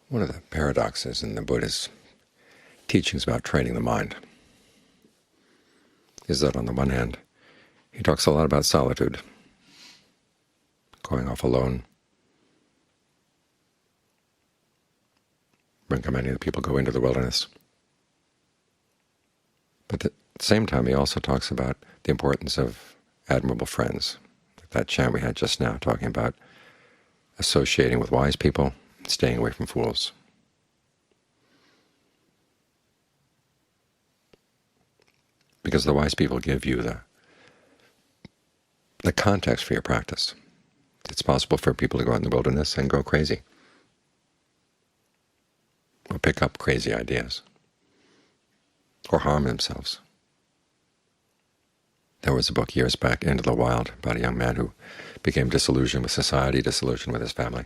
One of the paradoxes in the Buddha's teachings about training the mind is that on the one hand, he talks a lot about solitude, going off alone. How many of the people go into the wilderness. But at the same time, he also talks about the importance of admirable friends. Like that chant we had just now, talking about associating with wise people, staying away from fools. Because the wise people give you the context for your practice. It's possible for people to go out in the wilderness and go crazy, or pick up crazy ideas, or harm themselves. There was a book years back, Into the Wild, about a young man who became disillusioned with society, disillusioned with his family,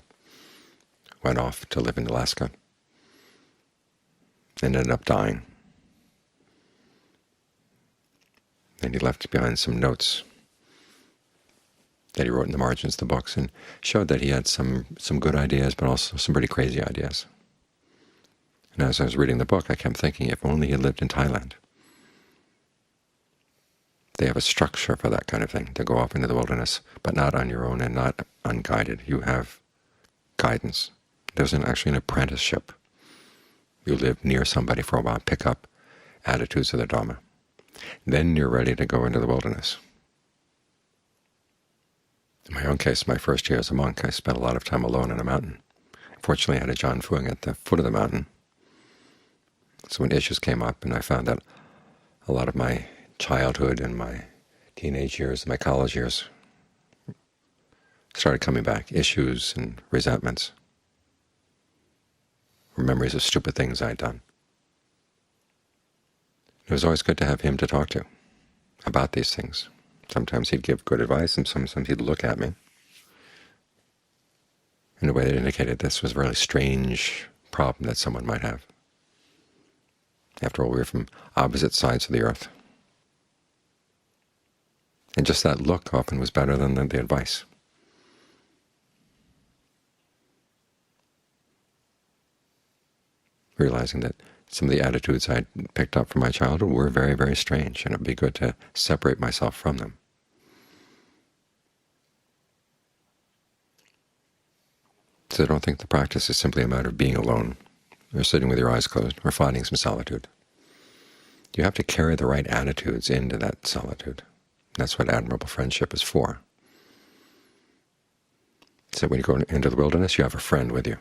went off to live in Alaska, and ended up dying. And he left behind some notes that he wrote in the margins of the books, and showed that he had some good ideas, but also some pretty crazy ideas. And as I was reading the book, I kept thinking, if only he had lived in Thailand. They have a structure for that kind of thing, to go off into the wilderness, but not on your own and not unguided. You have guidance. There's actually an apprenticeship. You live near somebody for a while, pick up attitudes of the Dhamma. Then you're ready to go into the wilderness. In my own case, my first year as a monk, I spent a lot of time alone on a mountain. Fortunately, I had a John Fuang at the foot of the mountain. So when issues came up, and I found that a lot of my childhood and my teenage years, my college years, started coming back, issues and resentments, or memories of stupid things I'd done. It was always good to have him to talk to about these things. Sometimes he'd give good advice, and sometimes he'd look at me in a way that indicated this was a really strange problem that someone might have. After all, we were from opposite sides of the earth. And just that look often was better than the advice. Realizing that some of the attitudes I'd picked up from my childhood were very, very strange, and it would be good to separate myself from them. So I don't think the practice is simply a matter of being alone, or sitting with your eyes closed, or finding some solitude. You have to carry the right attitudes into that solitude. That's what admirable friendship is for. So when you go into the wilderness, you have a friend with you,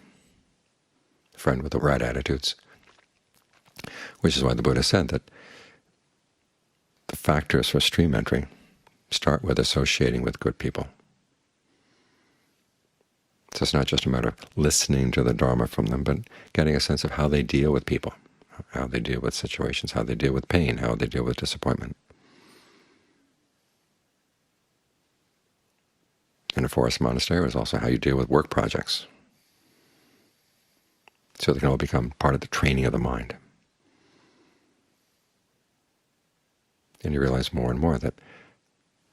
a friend with the right attitudes, which is why the Buddha said that the factors for stream entry start with associating with good people. So it's not just a matter of listening to the Dharma from them, but getting a sense of how they deal with people, how they deal with situations, how they deal with pain, how they deal with disappointment. In a forest monastery, it was also how you deal with work projects. So they can all become part of the training of the mind. And you realize more and more that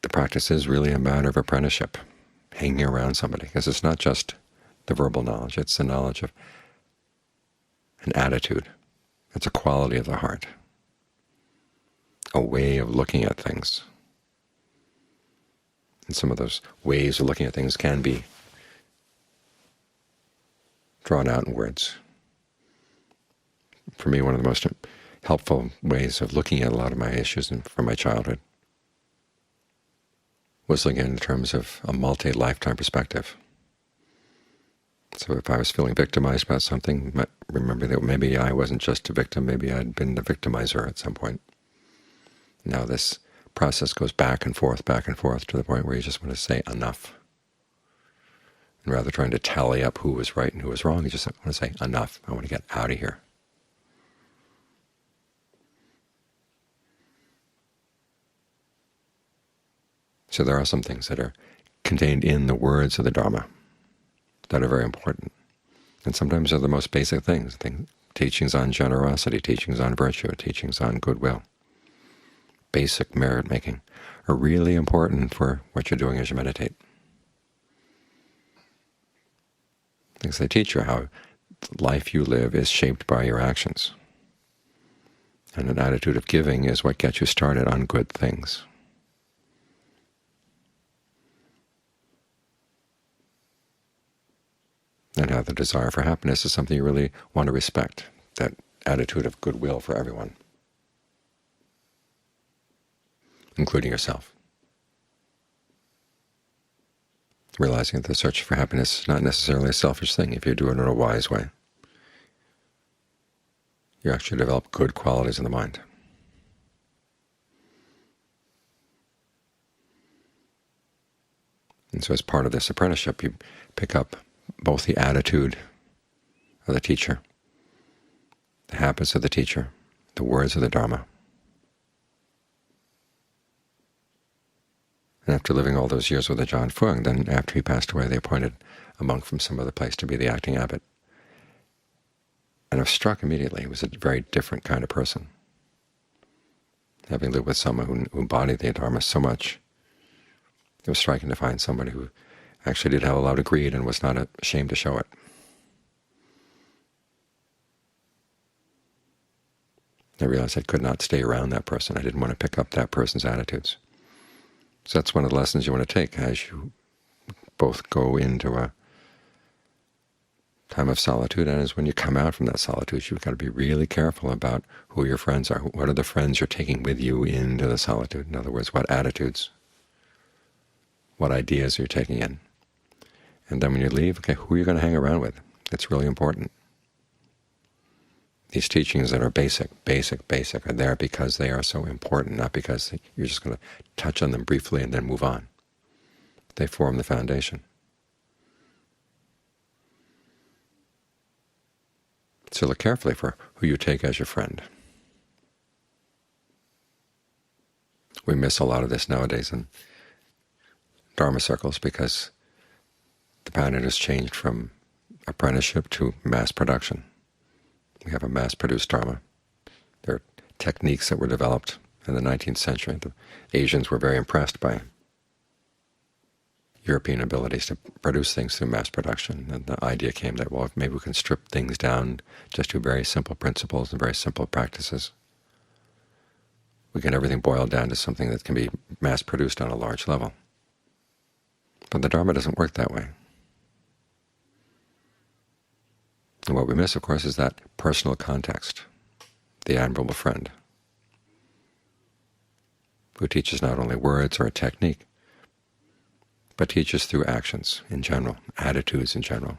the practice is really a matter of apprenticeship, hanging around somebody, because it's not just the verbal knowledge, it's the knowledge of an attitude. It's a quality of the heart, a way of looking at things. And some of those ways of looking at things can be drawn out in words. For me, one of the most helpful ways of looking at a lot of my issues from my childhood was looking in terms of a multi-lifetime perspective. So if I was feeling victimized about something, remember that maybe I wasn't just a victim, maybe I'd been the victimizer at some point. Now this process goes back and forth to the point where you just want to say enough. And rather trying to tally up who was right and who was wrong, you just want to say enough. I want to get out of here. So there are some things that are contained in the words of the Dharma that are very important. And sometimes they're the most basic things, teachings on generosity, teachings on virtue, teachings on goodwill, basic merit-making, are really important for what you're doing as you meditate. Things they teach you how the life you live is shaped by your actions. And an attitude of giving is what gets you started on good things. And how the desire for happiness is something you really want to respect, that attitude of goodwill for everyone, including yourself. Realizing that the search for happiness is not necessarily a selfish thing if you do it in a wise way. You actually develop good qualities in the mind. And so as part of this apprenticeship, you pick up both the attitude of the teacher, the habits of the teacher, the words of the Dhamma. And after living all those years with Ajahn Fuang, then after he passed away, they appointed a monk from some other place to be the acting abbot. And I was struck immediately. He was a very different kind of person. Having lived with someone who embodied the Dharma so much, it was striking to find somebody who actually did have a lot of greed and was not ashamed to show it. I realized I could not stay around that person. I didn't want to pick up that person's attitudes. So that's one of the lessons you want to take as you both go into a time of solitude, and as when you come out from that solitude, you've got to be really careful about who your friends are. What are the friends you're taking with you into the solitude? In other words, what attitudes, what ideas are you taking in? And then when you leave, okay, who are you going to hang around with? It's really important. These teachings that are basic are there because they are so important, not because you're just going to touch on them briefly and then move on. They form the foundation. So look carefully for who you take as your friend. We miss a lot of this nowadays in Dharma circles because the pattern has changed from apprenticeship to mass production. We have a mass-produced Dharma. There are techniques that were developed in the 19th century. The Asians were very impressed by European abilities to produce things through mass production. And the idea came that, well, maybe we can strip things down just to very simple principles and very simple practices. We get everything boiled down to something that can be mass-produced on a large level. But the Dharma doesn't work that way. And what we miss, of course, is that personal context, the admirable friend, who teaches not only words or a technique, but teaches through actions in general, attitudes in general.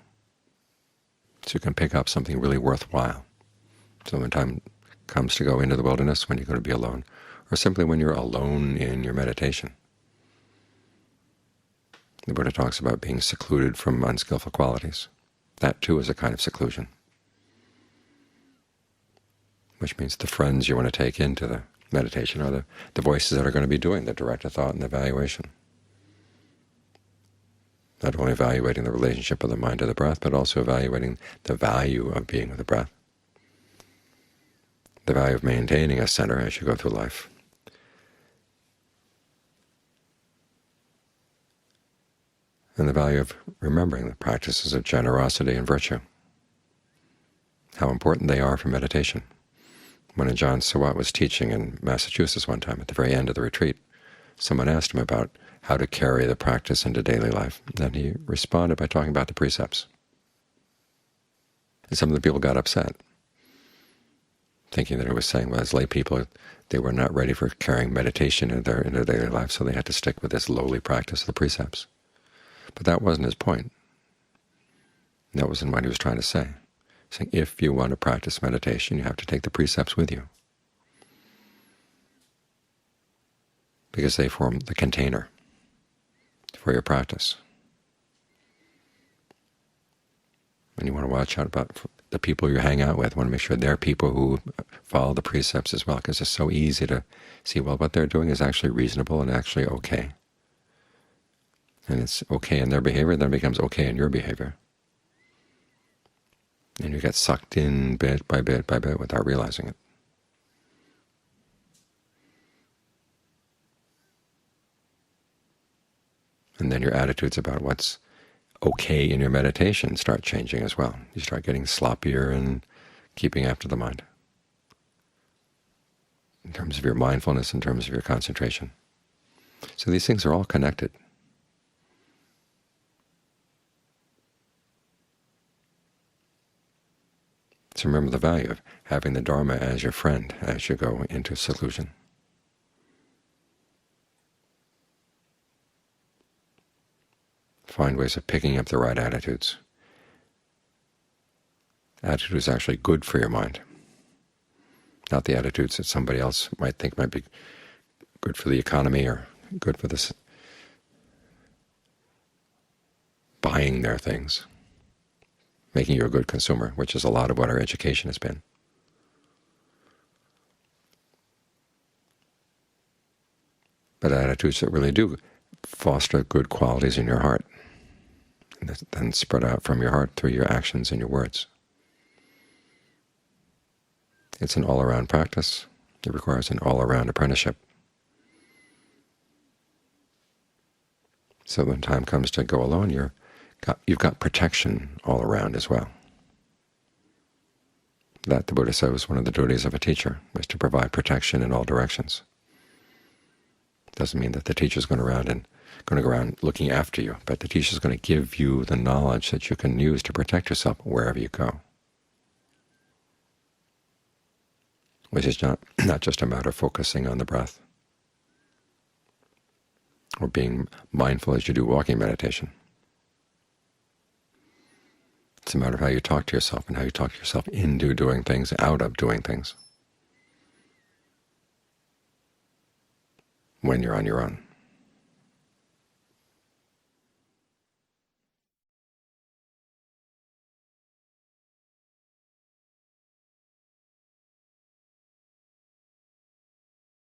So you can pick up something really worthwhile. So when time comes to go into the wilderness, when you're going to be alone, or simply when you're alone in your meditation. The Buddha talks about being secluded from unskillful qualities. That too is a kind of seclusion, which means the friends you want to take into the meditation are the voices that are going to be doing the direct thought and the evaluation. Not only evaluating the relationship of the mind to the breath, but also evaluating the value of being with the breath, the value of maintaining a center as you go through life. And the value of remembering the practices of generosity and virtue, how important they are for meditation. When Ajahn Sawat was teaching in Massachusetts one time at the very end of the retreat, someone asked him about how to carry the practice into daily life, and he responded by talking about the precepts. And some of the people got upset, thinking that it was saying, well, as lay people, they were not ready for carrying meditation into their daily life, so they had to stick with this lowly practice of the precepts. But that wasn't his point. That wasn't what he was trying to say. He's saying if you want to practice meditation, you have to take the precepts with you, because they form the container for your practice. And you want to watch out about the people you hang out with. You want to make sure they're people who follow the precepts as well, because it's so easy to see, well, what they're doing is actually reasonable and actually okay. And it's okay in their behavior, then it becomes okay in your behavior. And you get sucked in bit by bit by bit without realizing it. And then your attitudes about what's okay in your meditation start changing as well. You start getting sloppier and keeping after the mind in terms of your mindfulness, in terms of your concentration. So these things are all connected. So remember the value of having the Dharma as your friend as you go into seclusion. Find ways of picking up the right attitudes. Attitudes actually good for your mind, not the attitudes that somebody else might think might be good for the economy or good for this buying their things, making you a good consumer, which is a lot of what our education has been. But attitudes that really do foster good qualities in your heart, and then spread out from your heart through your actions and your words. It's an all-around practice. It requires an all-around apprenticeship. So when time comes to go alone, you've got protection all around as well. That, the Buddha said, was one of the duties of a teacher, was to provide protection in all directions. Doesn't mean that the teacher's going to go around looking after you, but the teacher's going to give you the knowledge that you can use to protect yourself wherever you go. Which is not just a matter of focusing on the breath or being mindful as you do walking meditation. It's a matter of how you talk to yourself and how you talk to yourself into doing things, out of doing things, when you're on your own.